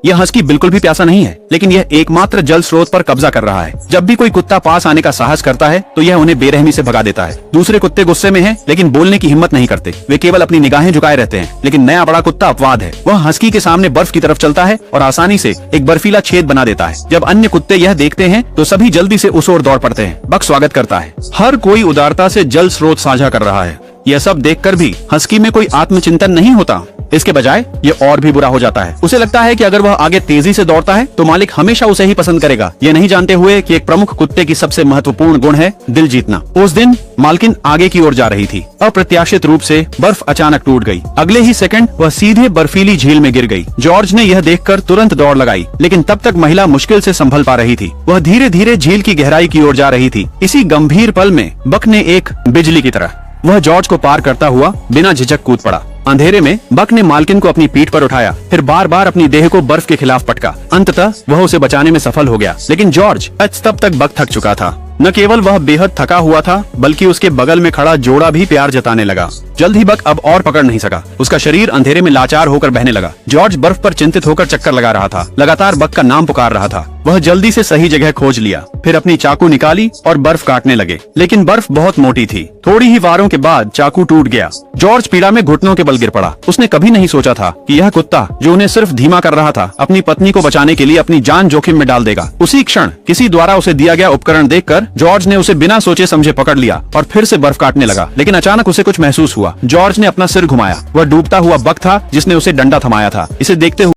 यह हस्की बिल्कुल भी प्यासा नहीं है, लेकिन यह एकमात्र जल स्रोत पर कब्जा कर रहा है। जब भी कोई कुत्ता पास आने का साहस करता है तो यह उन्हें बेरहमी से भगा देता है। दूसरे कुत्ते गुस्से में हैं, लेकिन बोलने की हिम्मत नहीं करते। वे केवल अपनी निगाहें झुकाए रहते हैं। लेकिन नया बड़ा कुत्ता अपवाद है। वह हस्की के सामने बर्फ की तरफ चलता है और आसानी से एक बर्फीला छेद बना देता है। जब अन्य कुत्ते यह देखते हैं तो सभी जल्दी से उस ओर दौड़ पड़ते हैं। बक स्वागत करता है। हर कोई उदारता से जल स्रोत साझा कर रहा है। यह सब देखकर भी हस्की में कोई आत्मचिंतन नहीं होता। इसके बजाय ये और भी बुरा हो जाता है। उसे लगता है कि अगर वह आगे तेजी से दौड़ता है तो मालिक हमेशा उसे ही पसंद करेगा, ये नहीं जानते हुए कि एक प्रमुख कुत्ते की सबसे महत्वपूर्ण गुण है दिल जीतना। उस दिन मालकिन आगे की ओर जा रही थी। अप्रत्याशित रूप से बर्फ अचानक टूट गई। अगले ही सेकंड वह सीधे बर्फीली झील में गिर गई। जॉर्ज ने यह देखकर तुरंत दौड़ लगाई, लेकिन तब तक महिला मुश्किल से संभल पा रही थी। वह धीरे धीरे झील की गहराई की ओर जा रही थी। इसी गंभीर पल में बक ने एक बिजली की तरह वह जॉर्ज को पार करता हुआ बिना झिझक कूद पड़ा। अंधेरे में बक ने मालकिन को अपनी पीठ पर उठाया, फिर बार बार अपनी देह को बर्फ के खिलाफ पटका। अंततः वह उसे बचाने में सफल हो गया। लेकिन जॉर्ज तब तक बक थक चुका था। न केवल वह बेहद थका हुआ था, बल्कि उसके बगल में खड़ा जोड़ा भी प्यार जताने लगा। जल्द ही बक अब और पकड़ नहीं सका। उसका शरीर अंधेरे में लाचार होकर बहने लगा। जॉर्ज बर्फ पर चिंतित होकर चक्कर लगा रहा था, लगातार बक का नाम पुकार रहा था। वह जल्दी से सही जगह खोज लिया, फिर अपनी चाकू निकाली और बर्फ काटने लगे। लेकिन बर्फ बहुत मोटी थी। थोड़ी ही वारों के बाद चाकू टूट गया। जॉर्ज पीड़ा में घुटनों के बल गिर पड़ा। उसने कभी नहीं सोचा था कि यह कुत्ता, जो उन्हें सिर्फ धीमा कर रहा था, अपनी पत्नी को बचाने के लिए अपनी जान जोखिम में डाल देगा। उसी क्षण किसी द्वारा उसे दिया गया उपकरण देखकर जॉर्ज ने उसे बिना सोचे समझे पकड़ लिया और फिर से बर्फ काटने लगा। लेकिन अचानक उसे कुछ महसूस हुआ। जॉर्ज ने अपना सिर घुमाया। वह डूबता हुआ बक था जिसने उसे डंडा थमाया था। इसे देखते हुए